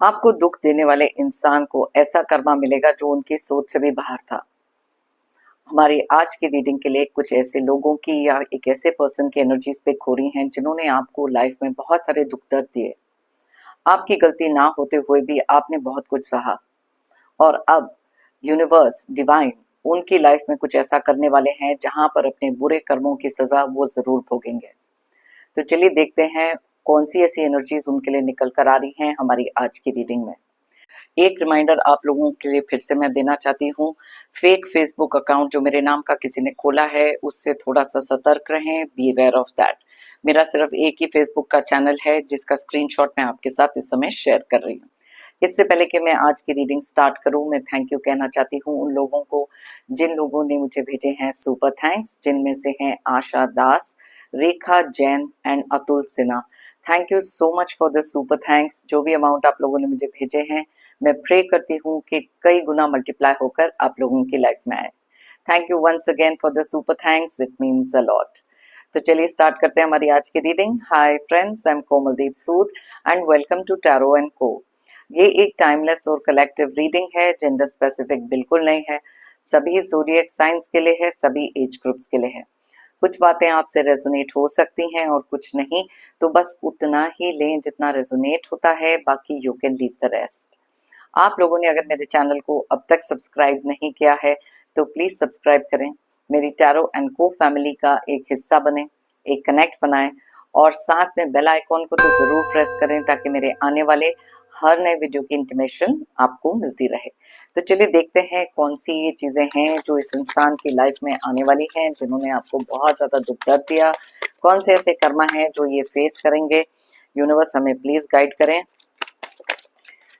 आपको दुख देने वाले इंसान को ऐसा कर्मा मिलेगा जो उनकी सोच से भी बाहर था। हमारी आज की रीडिंग के लिए कुछ ऐसे लोगों की या एक ऐसे पर्सन की एनर्जीज पे खोरी हैं जिन्होंने आपको लाइफ में बहुत सारे दुख दर्द दिए। आपकी गलती ना होते हुए भी आपने बहुत कुछ सहा और अब यूनिवर्स डिवाइन उनकी लाइफ में कुछ ऐसा करने वाले हैं जहां पर अपने बुरे कर्मों की सजा वो जरूर भोगेंगे। तो चलिए देखते हैं कौन सी ऐसी एनर्जीज उनके लिए निकल कर आ रही हैं हमारी आज की रीडिंग में। एक रिमाइंडर आप लोगों के लिए फिर से मैं देना चाहती हूँ, फेक फेसबुक अकाउंट जो मेरे नाम का किसी ने खोला है उससे थोड़ा सा सतर्क रहें, बी अवेयर ऑफ दैट। मेरा सिर्फ एक ही फेसबुक का चैनल है जिसका स्क्रीनशॉट मैं आपके साथ इस समय शेयर कर रही हूँ। इससे पहले कि मैं आज की रीडिंग स्टार्ट करूं, मैं थैंक यू कहना चाहती हूं उन लोगों को जिन लोगों ने मुझे भेजे हैं सुपर थैंक्स, जिनमें से हैं Asha Das, Rekha Jain and Atul Sinha. Thank you so much for the super thanks. जो भी अमाउंट आप लोगों ने मुझे भेजे हैं मैं प्रे करती हूँ कि कई गुना मल्टीप्लाई होकर आप लोगों की लाइफ में आए। Thank you once again for the super thanks, it means a lot. तो चलिए स्टार्ट करते हैं हमारी आज की reading. Hi friends, I am Komaldeep Sood and welcome to tarot and co. ये एक टाइमलेस और कलेक्टिव रीडिंग है, जेंडर स्पेसिफिक बिल्कुल नहीं है। सभी ज़ोडिएक साइंस के लिए है, सभी एज ग्रुप्स के लिए है। कुछ बातें आपसे रेजोनेट हो सकती हैं और कुछ नहीं, तो बस उतना ही लें जितना रेजोनेट होता है, बाकी you can leave the rest. आप लोगों ने अगर मेरे चैनल को अब तक सब्सक्राइब नहीं किया है तो प्लीज़ सब्सक्राइब करें, मेरी टैरो एंड को फैमिली का एक हिस्सा बने, एक कनेक्ट बनाएं और साथ में बेल आइकॉन को तो ज़रूर प्रेस करें ताकि मेरे आने वाले हर नए वीडियो की इंटीमेशन आपको मिलती रहे। तो चलिए देखते हैं कौन सी ये चीज़ें हैं जो इस इंसान की लाइफ में आने वाली हैं जिन्होंने आपको बहुत ज़्यादा दुख दर्द दिया। कौन से ऐसे कर्मा हैं जो ये फेस करेंगे। यूनिवर्स हमें प्लीज़ गाइड करें।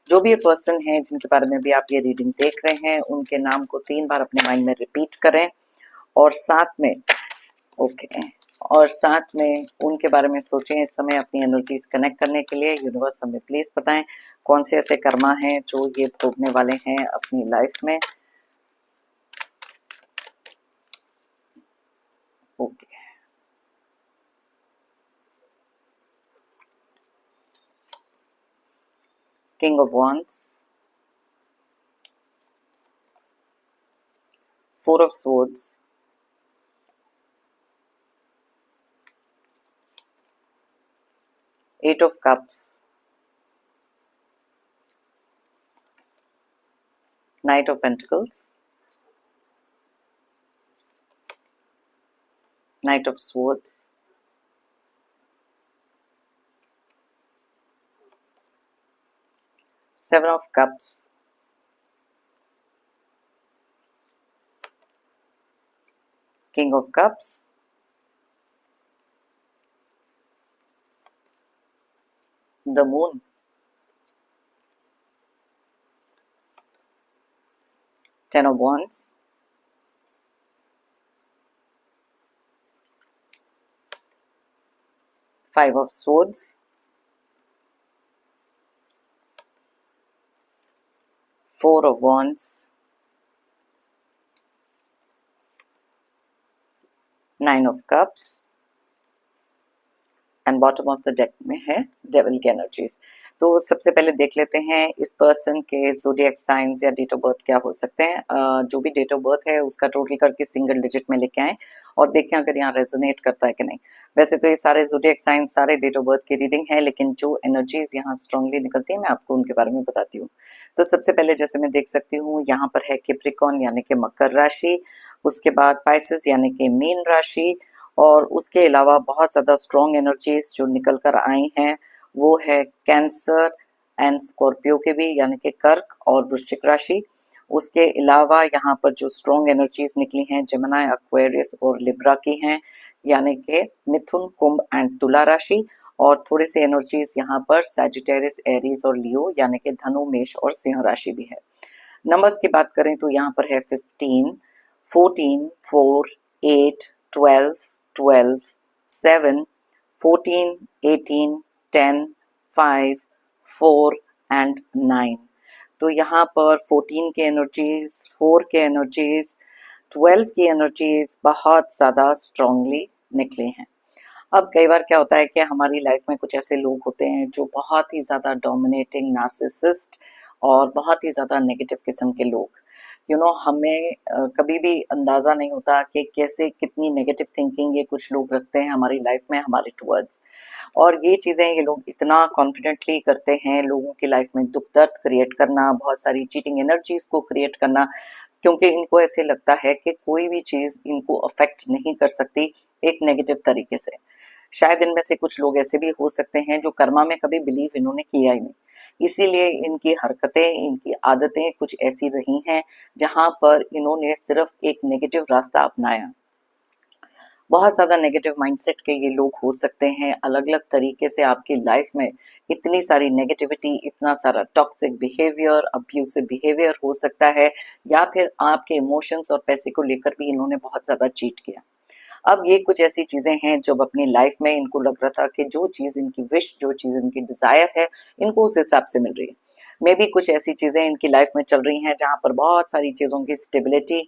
जो भी ये पर्सन है जिनके बारे में भी आप ये रीडिंग देख रहे हैं उनके नाम को 3 बार अपने माइंड में रिपीट करें और साथ में ओके और साथ में उनके बारे में सोचें। इस समय अपनी एनर्जीज कनेक्ट करने के लिए यूनिवर्स हमें प्लीज बताएं कौन से ऐसे कर्मा हैं जो ये भोगने वाले हैं अपनी लाइफ में। Okay, king of wands, 4 of swords, Eight of cups, Knight of pentacles, Knight of swords, Seven of cups, King of cups, the moon, Ten of wands, Five of swords, Four of wands, Nine of cups and bottom of the deck में है devil की energies. तो सबसे पहले देख लेते हैं इस पर्सन के ज़ोडिएक साइंस या डेट ऑफ बर्थ क्या हो सकते हैं। जो भी डेट ऑफ बर्थ है उसका टोटल करके सिंगल डिजिट में लेके आए और देखें अगर यहाँ रेजोनेट करता है कि नहीं। वैसे तो ये सारे ज़ोडिएक साइंस सारे डेट ऑफ बर्थ की रीडिंग है, लेकिन जो एनर्जीज यहाँ स्ट्रांगली निकलती है मैं आपको उनके बारे में बताती हूँ। तो सबसे पहले जैसे मैं देख सकती हूँ यहाँ पर है कैप्रिकॉर्न यानी कि मकर राशि, उसके बाद पाइसेस यानी कि मीन राशि, और उसके अलावा बहुत ज़्यादा स्ट्रॉन्ग एनर्जीज जो निकल कर आई हैं वो है कैंसर एंड स्कॉर्पियो के भी यानी कि कर्क और वृश्चिक राशि। उसके अलावा यहाँ पर जो स्ट्रॉन्ग एनर्जीज निकली हैं जेमिनी, एक्वेरियस और लिब्रा की हैं यानी कि मिथुन, कुंभ एंड तुला राशि। और थोड़ी सी एनर्जीज यहाँ पर सैजिटेरियस, एरीज और लियो यानी कि धनु, मेष और सिंह राशि भी है। नंबर्स की बात करें तो यहाँ पर है 15, 14, 4, 8, 12, 12, 7, 14, 18, 10, 5, 4 एंड 9। तो यहाँ पर 14 के एनर्जीज, 4 के एनर्जीज, 12 की एनर्जीज बहुत ज़्यादा स्ट्रांगली निकली हैं। अब कई बार क्या होता है कि हमारी लाइफ में कुछ ऐसे लोग होते हैं जो बहुत ही ज़्यादा डोमिनेटिंग, नार्सिसिस्ट और बहुत ही ज़्यादा नेगेटिव किस्म के लोग, हमें कभी भी अंदाज़ा नहीं होता कि कैसे कितनी नेगेटिव थिंकिंग ये कुछ लोग रखते हैं हमारी लाइफ में हमारे टुवर्ड्स। और ये चीज़ें ये लोग इतना कॉन्फिडेंटली करते हैं, लोगों की लाइफ में दुख दर्द क्रिएट करना, बहुत सारी चीटिंग एनर्जीज को क्रिएट करना, क्योंकि इनको ऐसे लगता है कि कोई भी चीज़ इनको अफेक्ट नहीं कर सकती एक नेगेटिव तरीके से। शायद इनमें से कुछ लोग ऐसे भी हो सकते हैं जो कर्मा में कभी बिलीव इन्होंने किया ही नहीं, इसीलिए इनकी हरकतें, इनकी आदतें कुछ ऐसी रही हैं जहां पर इन्होंने सिर्फ एक नेगेटिव रास्ता अपनाया। बहुत ज़्यादा नेगेटिव माइंडसेट के ये लोग हो सकते हैं, अलग अलग तरीके से आपकी लाइफ में इतनी सारी नेगेटिविटी, इतना सारा टॉक्सिक बिहेवियर, अब्यूसिव बिहेवियर हो सकता है, या फिर आपके इमोशंस और पैसे को लेकर भी इन्होंने बहुत ज़्यादा चीट किया। अब ये कुछ ऐसी चीज़ें हैं जब अपनी लाइफ में इनको लग रहा था कि जो चीज़ इनकी विश, जो चीज़ इनकी डिज़ायर है, इनको उस हिसाब से मिल रही है। मे बी कुछ ऐसी चीज़ें इनकी लाइफ में चल रही हैं जहाँ पर बहुत सारी चीज़ों की स्टेबिलिटी,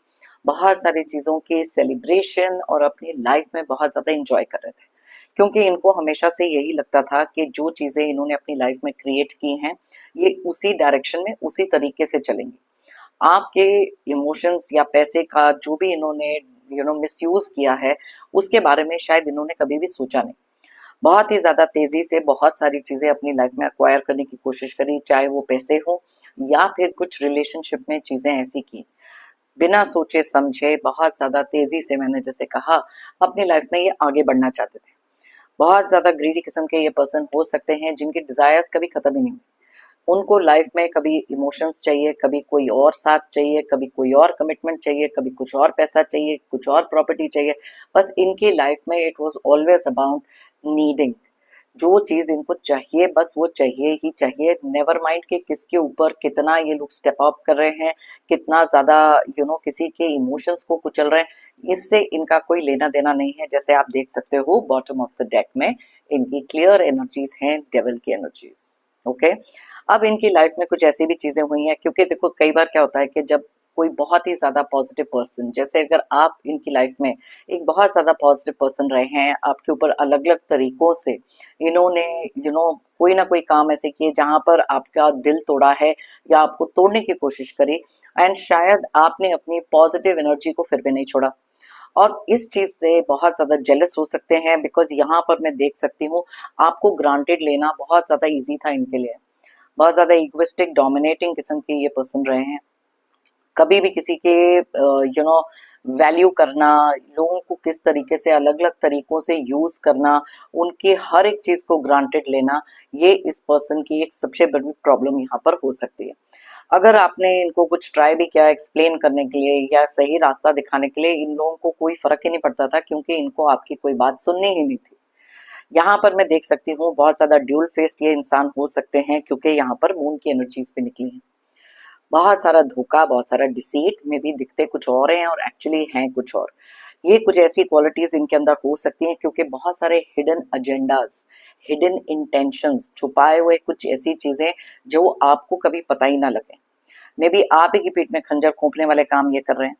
बहुत सारी चीज़ों की सेलिब्रेशन और अपनी लाइफ में बहुत ज़्यादा इंजॉय कर रहे थे, क्योंकि इनको हमेशा से यही लगता था कि जो चीज़ें इन्होंने अपनी लाइफ में क्रिएट की हैं, ये उसी डायरेक्शन में, उसी तरीके से चलेंगी। आपके इमोशंस या पैसे का जो भी इन्होंने मिसयूज किया है, उसके बारे में शायद इन्होंने कभी भी सोचा नहीं। बहुत ही ज़्यादा तेज़ी से बहुत सारी चीज़ें अपनी लाइफ में एक्वायर करने की कोशिश करी, चाहे वो पैसे हो या फिर कुछ रिलेशनशिप में चीज़ें ऐसी की, बिना सोचे समझे बहुत ज़्यादा तेज़ी से, मैंने जैसे कहा, अपनी लाइफ में ये आगे बढ़ना चाहते थे। बहुत ज़्यादा ग्रीडी किस्म के ये पर्सन हो सकते हैं जिनके डिज़ायर्स कभी ख़त्म ही नहीं हुए। उनको लाइफ में कभी इमोशंस चाहिए, कभी कोई और साथ चाहिए, कभी कोई और कमिटमेंट चाहिए, कभी कुछ और पैसा चाहिए, कुछ और प्रॉपर्टी चाहिए। बस इनकी लाइफ में it was always about needing. जो चीज़ इनको चाहिए बस वो चाहिए ही चाहिए, नेवर माइंड कि किसके ऊपर कितना ये लोग स्टेप अप कर रहे हैं, कितना ज़्यादा किसी के इमोशंस को कुचल रहे हैं, इससे इनका कोई लेना देना नहीं है। जैसे आप देख सकते हो बॉटम ऑफ द डेक में इनकी क्लियर एनर्जीज हैं, डेविल की एनर्जीज। ओके, अब इनकी लाइफ में कुछ ऐसी भी चीजें हुई हैं, क्योंकि देखो कई बार क्या होता है कि जब कोई बहुत ही ज्यादा पॉजिटिव पर्सन, जैसे अगर आप इनकी लाइफ में एक बहुत ज्यादा पॉजिटिव पर्सन रहे हैं, आपके ऊपर अलग अलग तरीकों से इन्होंने कोई ना कोई काम ऐसे किए जहां पर आपका दिल तोड़ा है या आपको तोड़ने की कोशिश करी, एंड शायद आपने अपनी पॉजिटिव एनर्जी को फिर भी नहीं छोड़ा, और इस चीज से बहुत ज्यादा जेलस हो सकते हैं। बिकॉज यहाँ पर मैं देख सकती हूँ आपको ग्रांटेड लेना बहुत ज्यादा इजी था इनके लिए। बहुत ज्यादा इगोइस्टिक, डोमिनेटिंग किस्म के ये पर्सन रहे हैं। कभी भी किसी के वैल्यू करना, लोगों को किस तरीके से अलग अलग तरीकों से यूज करना, उनके हर एक चीज को ग्रांटेड लेना, ये इस पर्सन की एक सबसे बड़ी प्रॉब्लम यहाँ पर हो सकती है। अगर आपने इनको कुछ ट्राई भी किया एक्सप्लेन करने के लिए या सही रास्ता दिखाने के लिए, इन लोगों को कोई फर्क ही नहीं पड़ता था, क्योंकि इनको आपकी कोई बात सुननी ही नहीं थी। यहाँ पर मैं देख सकती हूँ बहुत ज्यादा ड्यूल फेस्ड ये इंसान हो सकते हैं, क्योंकि यहाँ पर मून की एनर्जीज भी निकली हैं। बहुत सारा धोखा, बहुत सारा डिसीट में भी दिखते कुछ और हैं और एक्चुअली हैं कुछ और। ये कुछ ऐसी क्वालिटीज इनके अंदर हो सकती हैं, क्योंकि बहुत सारे हिडन एजेंडाज, हिडन इंटेंशंस, छुपाए हुए कुछ ऐसी चीजें जो आपको कभी पता ही ना लगे। मे बी आप ही की पीठ में खंजर खोपने वाले काम ये कर रहे हैं।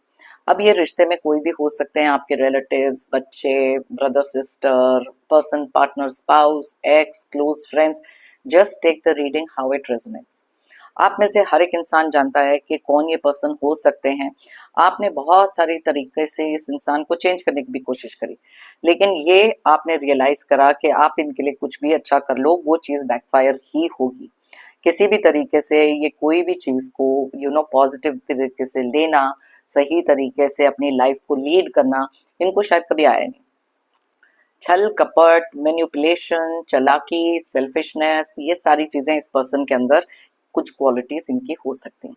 अब ये रिश्ते में कोई भी हो सकते हैं, आपके रिलेटिव्स, बच्चे, brother sister, person, partner, spouse, ex, close friends. Just take the reading how it resonates. आप में से हर एक इंसान जानता है कि कौन ये पर्सन हो सकते हैं। आपने बहुत सारे तरीके से इस इंसान को चेंज करने की भी कोशिश करी, लेकिन ये आपने रियलाइज करा कि आप इनके लिए कुछ भी अच्छा कर लो, वो चीज़ बैकफायर ही होगी। किसी भी तरीके से ये कोई भी चीज़ को पॉजिटिव तरीके से लेना, सही तरीके से अपनी लाइफ को लीड करना, इनको शायद कभी आया नहीं। छल कपट, मैन्युपुलेशन, चालाकी, सेल्फिशनेस, ये सारी चीजें इस पर्सन के अंदर कुछ क्वालिटीज इनकी हो सकती हैं।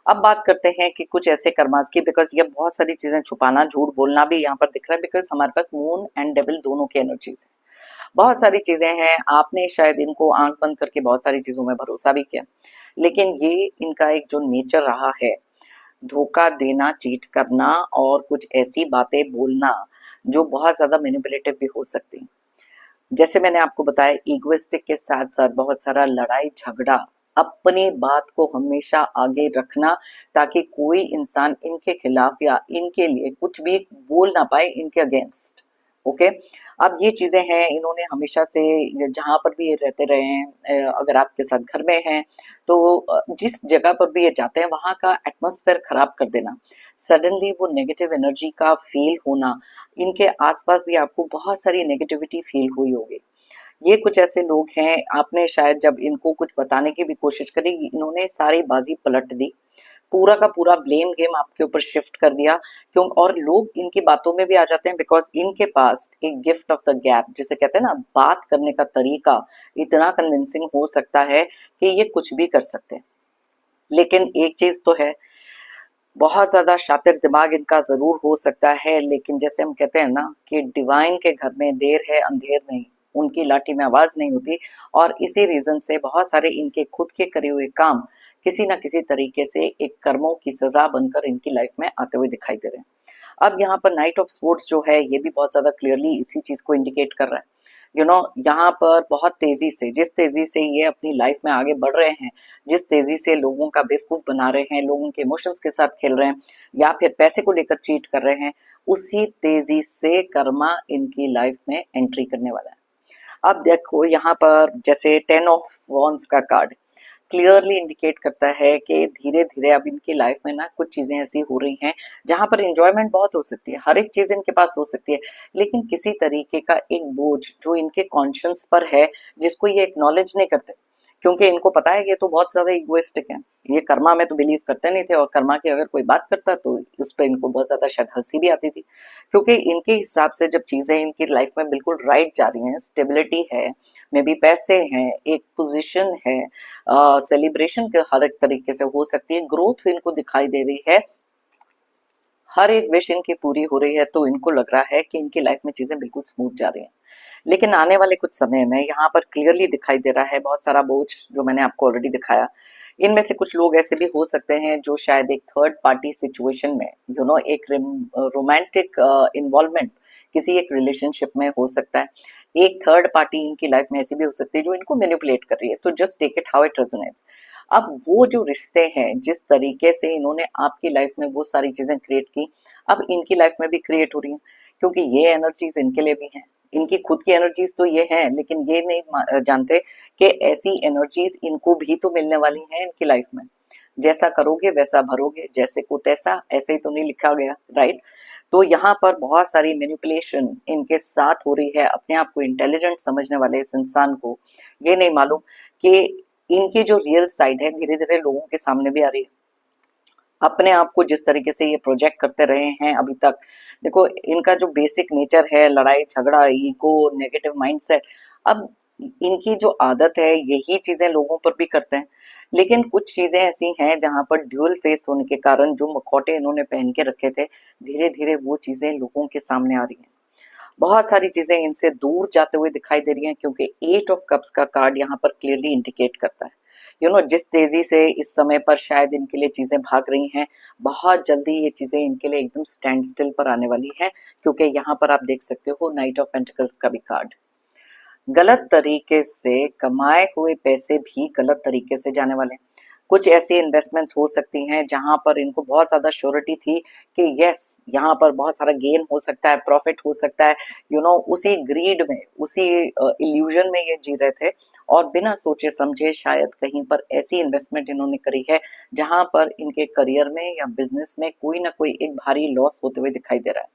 अब बात करते हैं कि कुछ ऐसे कर्मास की, बिकॉज ये बहुत सारी चीजें छुपाना, झूठ बोलना भी यहाँ पर दिख रहा है, बिकॉज हमारे पास मून एंड डेविल दोनों की एनर्जीज है। बहुत सारी चीजें हैं, आपने शायद इनको आंख बंद करके बहुत सारी चीजों में भरोसा भी किया, लेकिन ये इनका एक जो नेचर रहा है, धोखा देना, चीट करना और कुछ ऐसी बातें बोलना जो बहुत ज्यादा मैनिपुलेटिव भी हो सकती हैं। जैसे मैंने आपको बताया, इगोइस्टिक के साथ साथ बहुत सारा लड़ाई झगड़ा, अपनी बात को हमेशा आगे रखना, ताकि कोई इंसान इनके खिलाफ या इनके लिए कुछ भी बोल ना पाए, इनके अगेंस्ट। ओके। अब ये चीजें हैं, इन्होंने हमेशा से जहां पर भी ये रहते रहे हैं, अगर आपके साथ घर में हैं तो जिस जगह पर भी ये जाते हैं वहां का एटमॉस्फेयर खराब कर देना, सडनली वो नेगेटिव एनर्जी का फील होना, इनके आसपास भी आपको बहुत सारी नेगेटिविटी फील हुई होगी। ये कुछ ऐसे लोग हैं, आपने शायद जब इनको कुछ बताने की भी कोशिश करी, इन्होंने सारी बाजी पलट दी, पूरा का पूरा ब्लेम गेम आपके ऊपर शिफ्ट कर दिया। क्यों? और लोग इनकी बातों में भी आ जाते हैं बिकॉज इनके पास एक गिफ्ट ऑफ द गैप जिसे कहते हैं ना, बात करने का तरीका इतना कन्विंसिंग हो सकता है कि ये कुछ भी कर सकते हैं। लेकिन एक चीज तो है, बहुत ज्यादा शातिर दिमाग इनका जरूर हो सकता है, लेकिन जैसे हम कहते हैं ना कि डिवाइन के घर में देर है अंधेर नहीं, उनकी लाठी में आवाज नहीं होती। और इसी रीजन से बहुत सारे इनके खुद के करे हुए काम किसी ना किसी तरीके से एक कर्मों की सजा बनकर इनकी लाइफ में आते हुए दिखाई दे रहे हैं। अब यहाँ पर नाइट ऑफ स्पोर्ट्स जो है ये भी बहुत ज्यादा क्लियरली इसी चीज को इंडिकेट कर रहा है। यहाँ पर बहुत तेजी से, जिस तेजी से ये अपनी लाइफ में आगे बढ़ रहे हैं, जिस तेजी से लोगों का बेवकूफ बना रहे हैं, लोगों के इमोशंस के साथ खेल रहे हैं या फिर पैसे को लेकर चीट कर रहे हैं, उसी तेजी से कर्मा इनकी लाइफ में एंट्री करने वाला है। अब देखो यहाँ पर जैसे 10 ऑफ वॉन्ड्स का कार्ड क्लियरली इंडिकेट करता है कि धीरे धीरे अब इनकी लाइफ में ना कुछ चीजें ऐसी हो रही हैं जहां पर एंजॉयमेंट बहुत हो सकती है, हर एक चीज इनके पास हो सकती है, लेकिन किसी तरीके का एक बोझ जो इनके कॉन्शियस पर है, जिसको ये एक्नॉलेज नहीं करते, क्योंकि इनको पता है ये तो बहुत ज्यादा इगोइस्टिक है। ये कर्मा में तो बिलीव करते नहीं थे, और कर्मा की अगर कोई बात करता तो उस पर इनको बहुत ज्यादा शायद हंसी भी आती थी, क्योंकि इनके हिसाब से जब चीजें इनकी लाइफ में बिल्कुल राइट जा रही हैं, स्टेबिलिटी है, मे बी पैसे हैं, एक पोजीशन है, सेलिब्रेशन के हर एक तरीके से हो सकती है, ग्रोथ इनको दिखाई दे रही है, हर एक विश इनकी पूरी हो रही है, तो इनको लग रहा है कि इनकी लाइफ में चीजें बिल्कुल स्मूथ जा रही हैं। लेकिन आने वाले कुछ समय में यहाँ पर क्लियरली दिखाई दे रहा है बहुत सारा बोझ, जो मैंने आपको ऑलरेडी दिखाया। इनमें से कुछ लोग ऐसे भी हो सकते हैं जो शायद एक थर्ड पार्टी सिचुएशन में, एक रोमांटिक इन्वॉल्वमेंट किसी एक रिलेशनशिप में हो सकता है। एक थर्ड पार्टी इनकी लाइफ में ऐसी भी हो सकती है जो इनको मैनिपुलेट कर रही है, तो just take it how it resonates. अब वो जो रिश्ते हैं, जिस तरीके से इन्होंने आपकी लाइफ में वो सारी चीजें क्रिएट की, अब इनकी लाइफ में भी क्रिएट हो रही हैं, क्योंकि ये एनर्जीज इनके लिए भी हैं, इनकी खुद की एनर्जीज तो ये हैं, लेकिन ये नहीं जानते कि ऐसी एनर्जीज इनको भी तो मिलने वाली हैं इनकी लाइफ में। जैसा करोगे वैसा भरोगे, जैसे को तैसा, ऐसे ही तो नहीं लिखा गया, राइट? तो यहाँ पर बहुत सारी मैनिपुलेशन इनके साथ हो रही है। अपने आप को इंटेलिजेंट समझने वाले इस इंसान को ये नहीं मालूम कि इनकी जो रियल साइड है धीरे धीरे लोगों के सामने भी आ रही है। अपने आप को जिस तरीके से ये प्रोजेक्ट करते रहे हैं अभी तक, देखो इनका जो बेसिक नेचर है, लड़ाई झगड़ा, ईगो, नेगेटिव माइंडसेट, अब इनकी जो आदत है यही चीजें लोगों पर भी करते हैं। लेकिन कुछ चीजें ऐसी हैं जहां पर ड्यूअल फेस होने के कारण जो मुखौटे इन्होंने पहन के रखे थे, धीरे धीरे वो चीजें लोगों के सामने आ रही हैं। बहुत सारी चीजें इनसे दूर जाते हुए दिखाई दे रही हैं, क्योंकि 8 ऑफ कप्स का कार्ड यहाँ पर क्लियरली इंडिकेट करता है जिस तेजी से इस समय पर शायद इनके लिए चीजें भाग रही हैं, बहुत जल्दी ये चीजें इनके लिए एकदम स्टैंड स्टिल पर आने वाली है, क्योंकि यहाँ पर आप देख सकते हो नाइट ऑफ पेंटिकल्स का भी कार्ड। गलत तरीके से कमाए हुए पैसे भी गलत तरीके से जाने वाले हैं। कुछ ऐसी इन्वेस्टमेंट्स हो सकती हैं जहां पर इनको बहुत ज्यादा श्योरिटी थी कि यस, यहाँ पर बहुत सारा गेन हो सकता है, प्रॉफिट हो सकता है, उसी ग्रीड में, उसी इल्यूजन में ये जी रहे थे, और बिना सोचे समझे शायद कहीं पर ऐसी इन्वेस्टमेंट इन्होंने करी है जहां पर इनके करियर में या बिजनेस में कोई ना कोई एक भारी लॉस होते हुए दिखाई दे रहा है।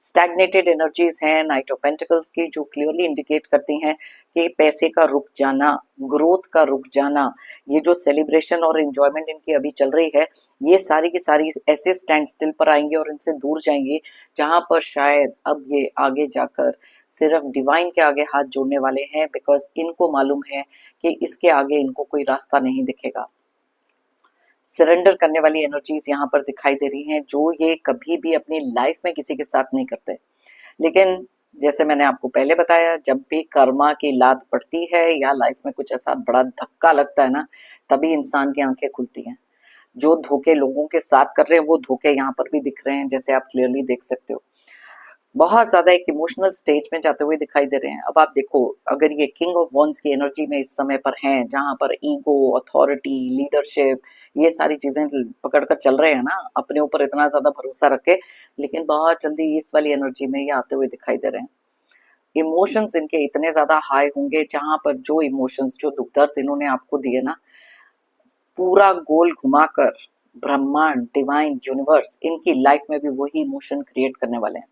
स्टैग्नेटेड एनर्जीज हैं नाइट ऑफ पेंटिकल्स की, जो क्लियरली इंडिकेट करती हैं कि पैसे का रुक जाना, ग्रोथ का रुक जाना, ये जो सेलिब्रेशन और एंजॉयमेंट इनकी अभी चल रही है, ये सारी की सारी ऐसे स्टैंड स्टिल पर आएंगे और इनसे दूर जाएंगे, जहां पर शायद अब ये आगे जाकर सिर्फ डिवाइन के आगे हाथ जोड़ने वाले हैं, बिकॉज इनको मालूम है कि इसके आगे इनको कोई रास्ता नहीं दिखेगा। सरेंडर करने वाली एनर्जीज यहाँ पर दिखाई दे रही हैं, जो ये कभी भी अपनी लाइफ में किसी के साथ नहीं करते। लेकिन जैसे मैंने आपको पहले बताया, जब भी कर्मा की लात पड़ती है या लाइफ में कुछ ऐसा बड़ा धक्का लगता है ना, तभी इंसान की आंखें खुलती हैं। जो धोखे लोगों के साथ कर रहे हैं वो धोखे यहाँ पर भी दिख रहे हैं, जैसे आप क्लियरली देख सकते हो। बहुत ज्यादा एक इमोशनल स्टेज में जाते हुए दिखाई दे रहे हैं। अब आप देखो, अगर ये किंग ऑफ वॉन्स की एनर्जी में इस समय पर हैं, जहां पर ईगो, अथॉरिटी, लीडरशिप, ये सारी चीजें पकड़ कर चल रहे हैं ना, अपने ऊपर इतना ज्यादा भरोसा रखे, लेकिन बहुत जल्दी इस वाली एनर्जी में ये आते हुए दिखाई दे रहे हैं। इमोशंस इनके इतने ज्यादा हाई होंगे, जहां पर जो इमोशंस, जो दुख दर्द इन्होंने आपको दिए ना, पूरा गोल घुमाकर ब्रह्मांड, डिवाइन, यूनिवर्स इनकी लाइफ में भी वही इमोशन क्रिएट करने वाले हैं।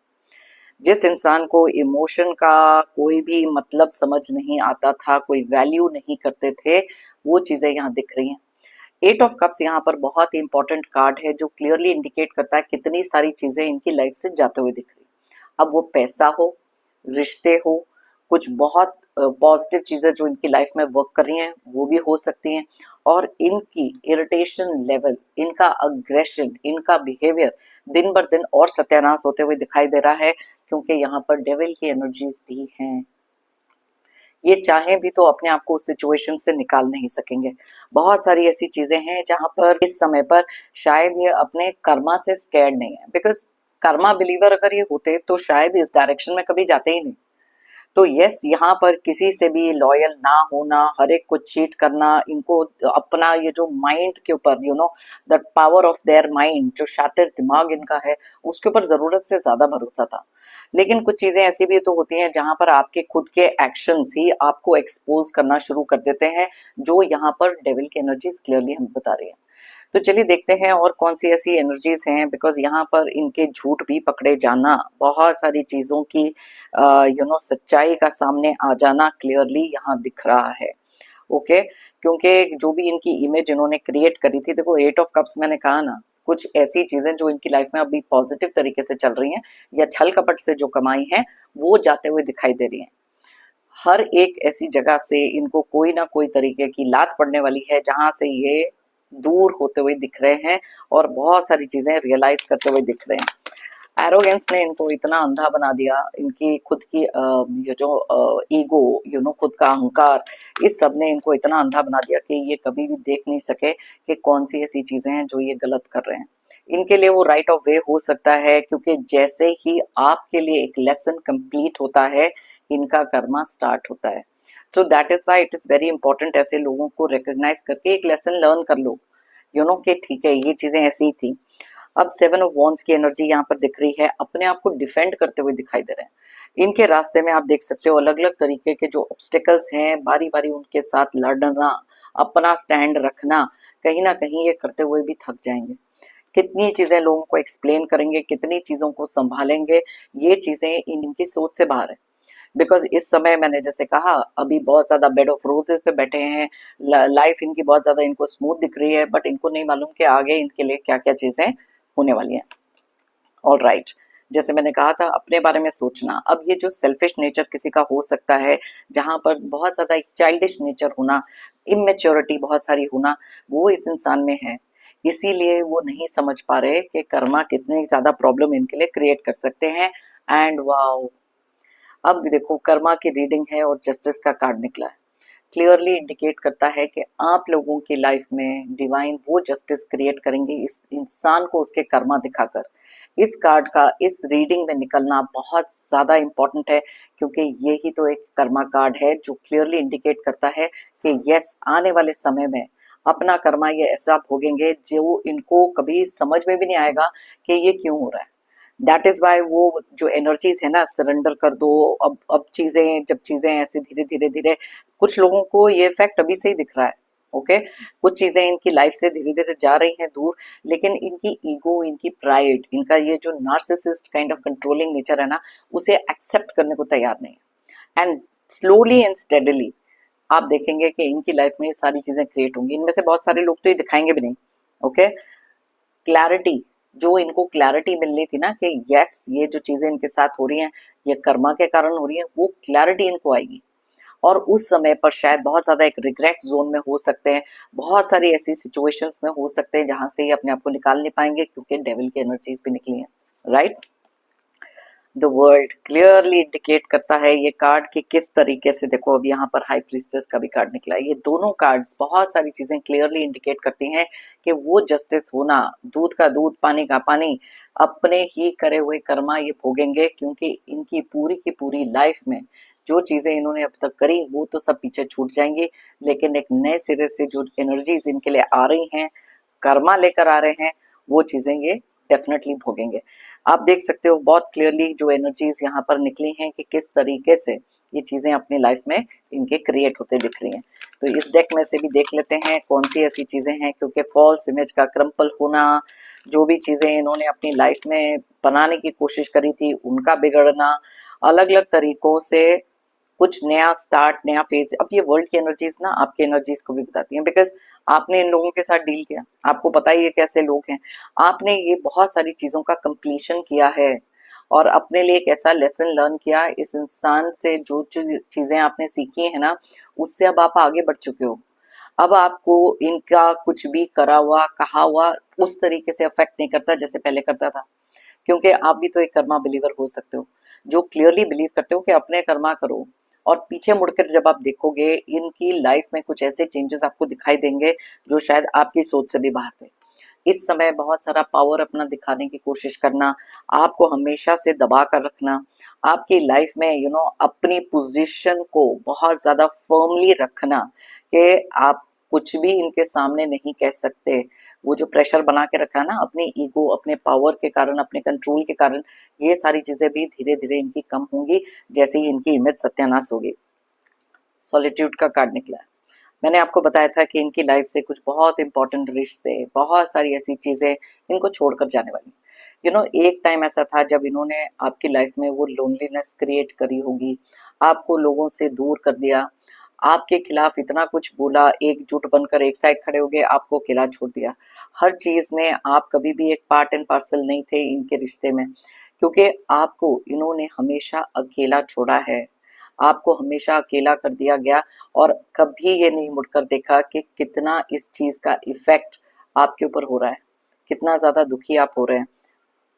जिस इंसान को इमोशन का कोई भी मतलब समझ नहीं आता था, कोई वैल्यू नहीं करते थे, वो चीजें यहाँ दिख रही हैं। एट ऑफ कप्स यहाँ पर बहुत ही इंपॉर्टेंट कार्ड है, जो क्लियरली इंडिकेट करता है कितनी सारी चीजें इनकी लाइफ से जाते हुए दिख रही। अब वो पैसा हो, रिश्ते हो, कुछ बहुत पॉजिटिव चीजें जो इनकी लाइफ में वर्क कर रही हैं वो भी हो सकती हैं, और इनकी इरिटेशन लेवल, इनका अग्रेशन, इनका बिहेवियर दिन बर दिन और सत्यानाश होते हुए दिखाई दे रहा है, क्योंकि यहाँ पर डेविल की एनर्जीज भी हैं। ये चाहे भी तो अपने आप को उस सिचुएशन से निकाल नहीं सकेंगे। बहुत सारी ऐसी चीजें हैं जहां पर इस समय पर शायद ये अपने कर्मा से स्कैर्ड नहीं है, बिकॉज कर्मा बिलीवर अगर ये होते तो शायद इस डायरेक्शन में कभी जाते ही नहीं। तो यस, यहाँ पर किसी से भी लॉयल ना होना, हर एक को चीट करना, इनको अपना ये जो माइंड के ऊपर, you know, the power of their mind, जो शातिर दिमाग इनका है, उसके ऊपर जरूरत से ज्यादा भरोसा था। लेकिन कुछ चीजें ऐसी भी तो होती हैं जहां पर आपके खुद के एक्शंस ही आपको एक्सपोज करना शुरू कर देते हैं, जो यहाँ पर डेविल की एनर्जीज क्लियरली हमें बता रही है। तो चलिए देखते हैं और कौन सी ऐसी एनर्जीज हैं, बिकॉज यहाँ पर इनके झूठ भी पकड़े जाना, बहुत सारी चीजों की सच्चाई का सामने आ जाना क्लियरली यहाँ दिख रहा है। ओके, क्योंकि जो भी इनकी इमेज इन्होंने क्रिएट करी थी, देखो एट ऑफ कप्स मैंने कहा ना, कुछ ऐसी चीजें जो इनकी लाइफ में अभी पॉजिटिव तरीके से चल रही हैं या छल कपट से जो कमाई है वो जाते हुए दिखाई दे रही है। हर एक ऐसी जगह से इनको कोई ना कोई तरीके की लात पड़ने वाली है, जहां से ये दूर होते हुए दिख रहे हैं और बहुत सारी चीजें रियलाइज करते हुए दिख रहे हैं। एरोगेंस ने इनको इतना अंधा बना दिया, इनकी खुद की ये जो ईगो, खुद का अहंकार, इस सब ने इनको इतना अंधा बना दिया कि ये कभी भी देख नहीं सके कि कौन सी ऐसी चीजें हैं जो ये गलत कर रहे हैं। इनके लिए वो राइट ऑफ वे हो सकता है, क्योंकि जैसे ही आपके लिए एक लेसन कंप्लीट होता है, इनका कर्मा स्टार्ट होता है। So that is why it is very important ऐसे लोगों को रिकॉग्नाइज करके एक लेसन लर्न कर लो, कि ठीक है ये चीजें ऐसी ही थी। अब सेवन ऑफ वॉन्ड्स की एनर्जी यहाँ पर दिख रही है, अपने आप को डिफेंड करते हुए दिखाई दे रहे हैं। इनके रास्ते में आप देख सकते हो अलग अलग तरीके के जो ऑब्स्टिकल्स हैं, बारी बारी उनके साथ लड़ना, अपना स्टैंड रखना, कहीं ना कहीं ये करते हुए भी थक जाएंगे। कितनी चीजें लोगों को एक्सप्लेन करेंगे, कितनी चीजों को संभालेंगे, ये चीजें इनकी सोच से बाहर है। बिकॉज इस समय मैंने जैसे कहा, अभी बहुत ज्यादा बेड ऑफ रोजेस पे बैठे हैं, लाइफ इनकी बहुत ज्यादा इनको स्मूथ दिख रही है, बट इनको नहीं मालूम कि आगे इनके लिए क्या क्या चीजें होने वाली हैं। ऑल राइट, जैसे मैंने कहा था अपने बारे में सोचना, अब ये जो सेल्फिश नेचर किसी का हो सकता है, जहां पर बहुत ज्यादा एक चाइल्डिश नेचर होना, इमेच्योरिटी बहुत सारी होना, वो इस इंसान में है। इसीलिए वो नहीं समझ पा रहे कि कर्मा कितने ज्यादा प्रॉब्लम इनके लिए क्रिएट कर सकते हैं। एंड वाओ, अब देखो कर्मा की रीडिंग है और जस्टिस का कार्ड निकला है, क्लियरली इंडिकेट करता है कि आप लोगों की लाइफ में डिवाइन वो जस्टिस क्रिएट करेंगे इस इंसान को उसके कर्मा दिखाकर। इस कार्ड का इस रीडिंग में निकलना बहुत ज्यादा इंपॉर्टेंट है, क्योंकि ये ही तो एक कर्मा कार्ड है जो क्लियरली इंडिकेट करता है कि यस, आने वाले समय में अपना कर्मा ये ऐसा भोगेंगे जो इनको कभी समझ में भी नहीं आएगा कि ये क्यों हो रहा है। दैट इज वाई वो जो एनर्जीज है ना, सरेंडर कर दो, अब चीजें, जब चीजें ऐसे धीरे धीरे धीरे, कुछ लोगों को ये इफेक्ट अभी से ही दिख रहा है। ओके, कुछ चीजें इनकी लाइफ से धीरे धीरे जा रही हैं दूर, लेकिन इनकी ईगो, इनकी प्राइड, इनका ये जो narcissist kind of controlling nature है ना, उसे एक्सेप्ट करने को तैयार नहीं है। एंड स्लोली एंड स्टेडली आप देखेंगे कि इनकी लाइफ में ये सारी चीजें क्रिएट होंगी। इनमें से बहुत सारे लोग तो ये दिखाएंगे भी नहीं। ओके, क्लैरिटी, जो इनको क्लैरिटी मिलनी थी ना कि यस, ये जो चीजें इनके साथ हो रही हैं ये कर्मा के कारण हो रही हैं, वो क्लैरिटी इनको आएगी। और उस समय पर शायद बहुत ज्यादा एक रिग्रेट जोन में हो सकते हैं, बहुत सारी ऐसी सिचुएशंस में हो सकते हैं जहां से ये अपने आप को निकाल नहीं पाएंगे, क्योंकि डेविल की एनर्जीज भी निकली हैं। Right, the world clearly indicate करता है ये कार्ड कि किस तरीके से, देखो अब यहाँ पर हाई प्रीस्टेस का भी कार्ड निकला है। ये दोनों कार्ड्स बहुत सारी चीजें क्लियरली इंडिकेट करती हैं कि वो जस्टिस होना, दूध का दूध पानी का पानी, अपने ही करे हुए कर्मा ये भोगेंगे, क्योंकि इनकी पूरी की पूरी लाइफ में जो चीजें इन्होंने अब तक करी वो तो सब पीछे छूट जाएंगी, लेकिन एक नए सिरे से जो एनर्जीज इनके लिए आ रही हैं, कर्मा लेकर आ रहे हैं, वो चीजें ये डेफिनेटली भोगेंगे। आप देख सकते हो बहुत क्लियरली जो एनर्जीज यहाँ पर निकली हैं कि किस तरीके से ये चीजें अपनी लाइफ में इनके क्रिएट होते दिख रही हैं। तो इस डेक में से भी देख लेते हैं कौन सी ऐसी चीजें हैं, क्योंकि फॉल्स इमेज का क्रम्पल होना, जो भी चीजें इन्होंने अपनी लाइफ में बनाने की कोशिश करी थी उनका बिगड़ना, अलग अलग तरीकों से कुछ नया स्टार्ट, नया फेज। अब ये वर्ल्ड की एनर्जीज ना आपकी एनर्जीज को भी बताती हैं, बिकॉज आपने इन लोगों के साथ डील किया, आपको पता ही है कैसे लोग हैं। आपने ये बहुत सारी चीजों का कंप्लीशन किया है और अपने लिए एक ऐसा लेसन लर्न किया इस इंसान से, जो चीजें आपने सीखी है ना उससे अब आप आगे बढ़ चुके हो। अब आपको इनका कुछ भी करा हुआ कहा हुआ उस तरीके से अफेक्ट नहीं करता जैसे पहले करता था, क्योंकि आप भी तो एक कर्मा बिलीवर हो सकते हो, जो क्लियरली बिलीव करते हो कि अपने कर्मा करो। और पीछे मुड़कर जब आप देखोगे इनकी लाइफ में कुछ ऐसे चेंजेस आपको दिखाई देंगे जो शायद आपकी सोच से भी बाहर थे। इस समय बहुत सारा पावर अपना दिखाने की कोशिश करना, आपको हमेशा से दबा कर रखना, आपकी लाइफ में अपनी पोजीशन को बहुत ज्यादा फर्मली रखना कि आप कुछ भी इनके सामने नहीं कह सकते। वो जो प्रेशर बना के रखा है ना अपने ईगो, अपने पावर के कारण, अपने कंट्रोल के कारण, ये सारी चीजें भी धीरे धीरे इनकी कम होंगी जैसे ही इनकी इमेज सत्यानाश होगी। सॉलिट्यूड का कार्ड निकला है। मैंने आपको बताया था कि इनकी लाइफ से कुछ बहुत इंपॉर्टेंट रिश्ते, बहुत सारी ऐसी चीजें इनको छोड़कर जाने वाली। एक टाइम ऐसा था जब इन्होंने आपकी लाइफ में वो लोनलीनेस क्रिएट करी होगी, आपको लोगों से दूर कर दिया, आपके खिलाफ इतना कुछ बोला, एकजुट बनकर एक साइड खड़े हो गए, आपको अकेला छोड़ दिया। हर चीज में आप कभी भी एक पार्ट एंड पार्सल नहीं थे इनके रिश्ते में, क्योंकि आपको इन्होंने हमेशा अकेला छोड़ा है, आपको हमेशा अकेला कर दिया गया। और कभी ये नहीं मुड़कर देखा कि कितना इस चीज का इफेक्ट आपके ऊपर हो रहा है, कितना ज्यादा दुखी आप हो रहे हैं।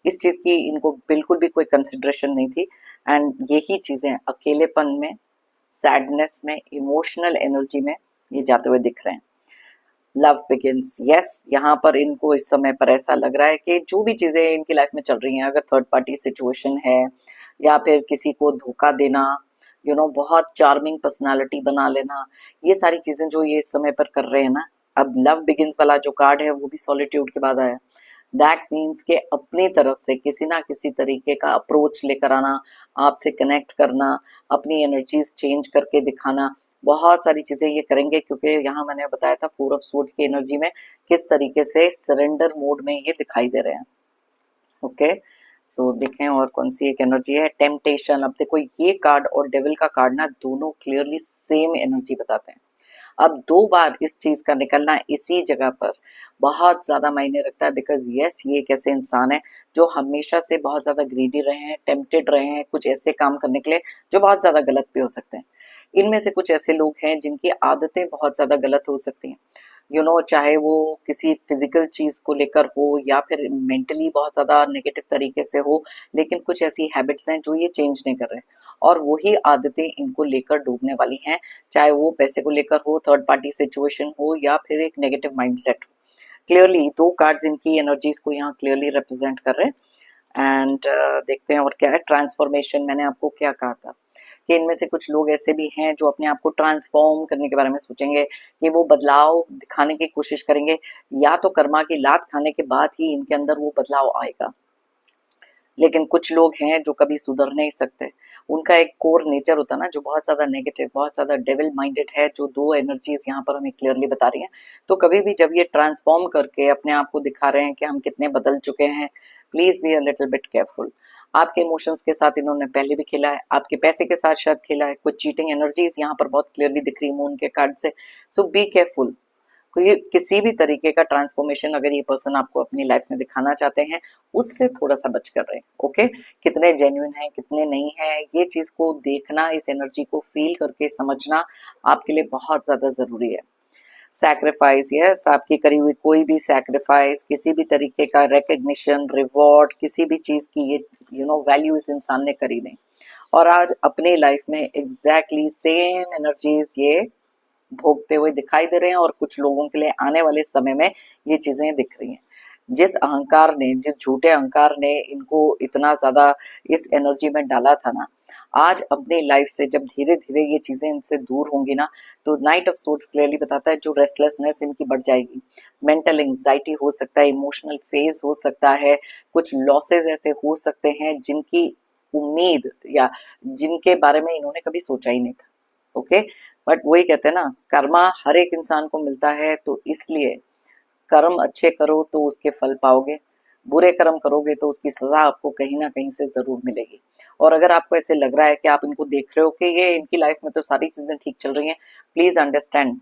इस चीज की इनको बिल्कुल भी कोई कंसिडरेशन नहीं थी। एंड यही चीजें अकेलेपन में, सैडनेस में, इमोशनल एनर्जी में ये जाते हुए दिख रहे हैं। लव बिगिंस, यस, यहाँ पर इनको इस समय पर ऐसा लग रहा है कि जो भी चीजें इनकी लाइफ में चल रही हैं, अगर थर्ड पार्टी सिचुएशन है या फिर किसी को धोखा देना, बहुत चार्मिंग पर्सनालिटी बना लेना, ये सारी चीजें जो ये इस समय पर कर रहे हैं ना। अब लव बिगिंस वाला जो कार्ड है वो भी सॉलिट्यूड के बाद आया। दैट मीन्स के अपनी तरफ से किसी ना किसी तरीके का अप्रोच लेकर आना, आपसे कनेक्ट करना, अपनी एनर्जीज चेंज करके दिखाना, बहुत सारी चीजें ये करेंगे। क्योंकि यहाँ मैंने बताया था 4 ऑफ स्वॉर्ड्स की एनर्जी में किस तरीके से सरेंडर मोड में ये दिखाई दे रहे हैं। ओके, सो देखें और कौन सी एक एनर्जी है, टेम्पटेशन। अब देखो ये कार्ड और डेविल का कार्ड ना दोनों क्लियरली सेम एनर्जी बताते हैं। अब 2 बार इस चीज का निकलना इसी जगह पर बहुत ज्यादा मायने रखता है, बिकॉज यस ये एक ऐसे इंसान है जो हमेशा से बहुत ज्यादा ग्रीडी रहे हैं, टेम्पटेड रहे हैं कुछ ऐसे काम करने के लिए जो बहुत ज्यादा गलत भी हो सकते हैं। इनमें से कुछ ऐसे लोग हैं जिनकी आदतें बहुत ज्यादा गलत हो सकती हैं, चाहे वो किसी फिजिकल चीज को लेकर हो या फिर मेंटली बहुत ज्यादा नेगेटिव तरीके से हो, लेकिन कुछ ऐसी हैबिट्स हैं जो ये चेंज नहीं कर रहे और वही आदतें इनको लेकर डूबने वाली हैं, चाहे वो पैसे को लेकर हो, थर्ड पार्टी सिचुएशन हो या फिर एक नेगेटिव माइंडसेट हो। क्लियरली 2 कार्ड्स इनकी एनर्जीज को यहाँ क्लियरली रिप्रेजेंट कर रहे हैं। एंड देखते हैं और क्या है ट्रांसफॉर्मेशन। मैंने आपको क्या कहा था कि इनमें से कुछ लोग ऐसे भी हैं जो अपने आप को ट्रांसफॉर्म करने के बारे में सोचेंगे, कि वो बदलाव दिखाने की कोशिश करेंगे, या तो कर्मा की लात खाने के बाद ही इनके अंदर वो बदलाव आएगा। लेकिन कुछ लोग हैं जो कभी सुधर नहीं सकते, उनका एक कोर नेचर होता है ना जो बहुत ज्यादा नेगेटिव, बहुत ज्यादा डेविल माइंडेड है, जो 2 एनर्जीज यहाँ पर हमें क्लियरली बता रही हैं। तो कभी भी जब ये ट्रांसफॉर्म करके अपने आप को दिखा रहे हैं कि हम कितने बदल चुके हैं, please be a little bit careful. आपके इमोशंस के साथ इन्होंने पहले भी खेला है, आपके पैसे के साथ शायद खेला है, कुछ चीटिंग एनर्जीज यहाँ पर बहुत क्लियरली दिख रही है मून के कार्ड से। सो बी केयरफुल। कोई किसी भी तरीके का ट्रांसफॉर्मेशन अगर ये पर्सन आपको अपनी लाइफ में दिखाना चाहते हैं, उससे थोड़ा सा बच कर रहे हैं। ओके, कितने जेन्युइन है कितने नहीं है, ये चीज को देखना, इस एनर्जी को फील करके समझना आपके लिए बहुत ज्यादा जरूरी है। सैक्रिफाइस, यस, आपकी करी हुई कोई भी सैक्रिफाइस, किसी भी तरीके का रिकग्निशन, रिवॉर्ड, किसी भी चीज की ये वैल्यू इस इंसान ने करी नहीं, और आज अपनी लाइफ में एग्जैक्टली सेम एनर्जीज ये भोगते हुए दिखाई दे रहे हैं। और कुछ लोगों के लिए आने वाले समय में ये चीजें दिख रही हैं। जिस अहंकार ने, जिस झूठे अहंकार ने इनको इतना ज्यादा इस एनर्जी में डाला था ना, आज अपनी लाइफ से जब धीरे धीरे ये चीजें इनसे दूर होंगी ना, तो नाइट ऑफ सोर्ड्स क्लियरली बताता है जो रेस्टलेसनेस इनकी बढ़ जाएगी, मेंटल एंजाइटी हो सकता है, इमोशनल फेज हो सकता है, कुछ लॉसेस ऐसे हो सकते हैं जिनकी उम्मीद या जिनके बारे में इन्होंने कभी सोचा ही नहीं था। ओके, बट वही कहते हैं ना, कर्मा हर एक इंसान को मिलता है, तो इसलिए कर्म अच्छे करो तो उसके फल पाओगे, बुरे कर्म करोगे तो उसकी सजा आपको कहीं ना कहीं से जरूर मिलेगी। और अगर आपको ऐसे लग रहा है कि आप इनको देख रहे हो कि ये इनकी लाइफ में तो सारी चीजें ठीक चल रही हैं, प्लीज अंडरस्टैंड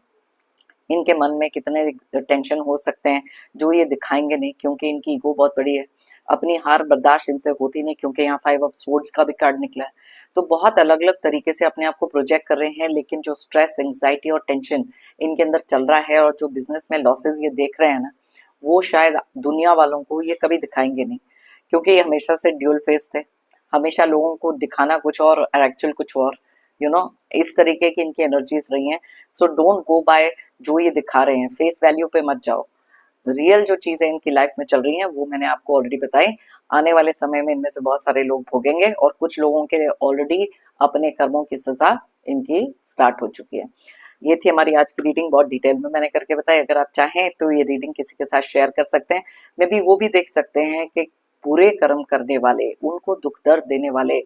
इनके मन में कितने टेंशन हो सकते हैं जो ये दिखाएंगे नहीं, क्योंकि इनकी ईगो बहुत बड़ी है। अपनी हार बर्दाश्त इनसे होती नहीं, क्योंकि यहाँ 5 ऑफ स्वॉर्ड्स का भी कार्ड निकला है। तो बहुत अलग अलग तरीके से अपने आप को प्रोजेक्ट कर रहे हैं, लेकिन जो स्ट्रेस, एंग्जाइटी और टेंशन इनके अंदर चल रहा है और जो बिजनेस में लॉसेस ये देख रहे हैं ना, वो शायद दुनिया वालों को ये कभी दिखाएंगे नहीं, क्योंकि ये हमेशा से ड्यूल फेस थे। हमेशा लोगों को दिखाना कुछ और एक्चुअल कुछ और, इस तरीके की इनकी एनर्जीज रही हैं। सो डोंट गो बाय जो ये दिखा रहे हैं, फेस वैल्यू पे मत जाओ। रियल जो चीजें इनकी लाइफ में चल रही हैं वो मैंने आपको ऑलरेडी बताई। आने वाले समय में इनमें से बहुत सारे लोग भोगेंगे, और कुछ लोगों के ऑलरेडी अपने कर्मों की सजा इनकी स्टार्ट हो चुकी है। ये थी हमारी आज की रीडिंग, बहुत डिटेल में मैंने करके बताई। अगर आप चाहें तो ये रीडिंग किसी के साथ शेयर कर सकते हैं, मे बी वो भी देख सकते हैं कि बुरे कर्म करने वाले, उनको दुख दर्द देने वाले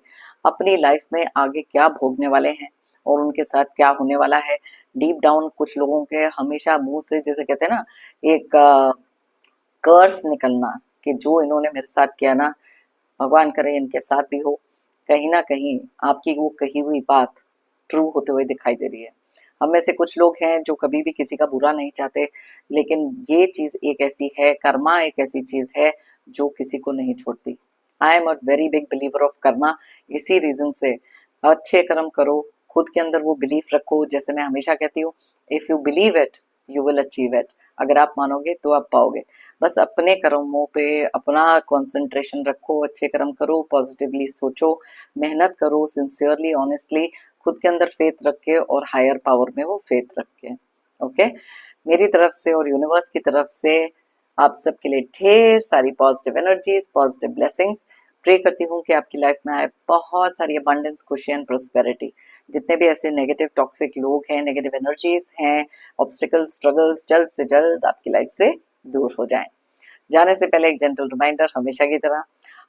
अपनी लाइफ में आगे क्या भोगने वाले हैं और उनके साथ क्या होने वाला है। डीप डाउन कुछ लोगों के हमेशा मुंह से, जैसे कहते हैं ना, एक कर्स निकलना कि जो इन्होंने मेरे साथ किया ना, भगवान करे इनके साथ भी हो। कहीं ना कहीं आपकी वो कही हुई बात ट्रू होते हुए दिखाई दे रही है। हम में से कुछ लोग हैं जो कभी भी किसी का बुरा नहीं चाहते, लेकिन ये चीज एक ऐसी है, कर्मा एक ऐसी चीज है जो किसी को नहीं छोड़ती। I am a very big believer of Karma. इसी रीजन से अच्छे कर्म करो, खुद के अंदर वो बिलीफ रखो। जैसे मैं हमेशा कहती हूँ, if you believe it you will achieve it. अगर आप मानोगे तो आप पाओगे। बस अपने कर्मों पे अपना कंसंट्रेशन रखो, अच्छे कर्म करो, पॉजिटिवली सोचो, मेहनत करो, सिंसियरली, ऑनेस्टली, खुद के अंदर फेथ रख के और हायर पावर में वो फेथ रख के। ओके, मेरी तरफ से और यूनिवर्स की तरफ से आप सबके लिए ढेर सारी positive energies, positive blessings. Pray करती हूँ कि आपकी लाइफ में आए बहुत सारी अबंडेंस, खुशी एंड प्रोस्पेरिटी। जितने भी ऐसे नेगेटिव टॉक्सिक लोग हैं, नेगेटिव एनर्जीज हैं, ऑब्स्टिकल्स, स्ट्रगल्स जल्द से जल्द आपकी लाइफ से दूर हो जाएं। जाने से पहले एक जेंटल रिमाइंडर, हमेशा की तरह,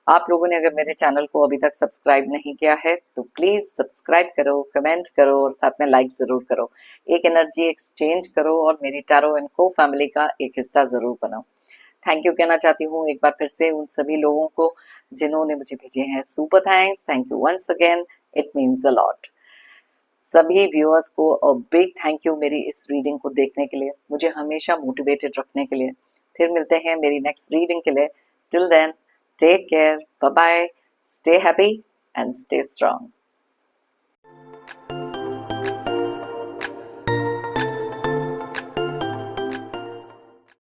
आप लोगों ने अगर मेरे चैनल को अभी तक सब्सक्राइब नहीं किया है तो प्लीज सब्सक्राइब करो, कमेंट करो और साथ में लाइक जरूर करो। एक एनर्जी एक्सचेंज करो और मेरी टैरो एंड को फैमिली का एक हिस्सा जरूर बनो। थैंक यू कहना चाहती हूँ एक बार फिर से उन सभी लोगों को जिन्होंने मुझे भेजे हैं super thanks. Thank you once again, it means a lot. सभी व्यूअर्स को अ बिग थैंक यू मेरी इस रीडिंग को देखने के लिए, मुझे हमेशा मोटिवेटेड रखने के लिए। फिर मिलते हैं मेरी नेक्स्ट रीडिंग के लिए। Till then, take care, bye bye, stay happy and stay strong.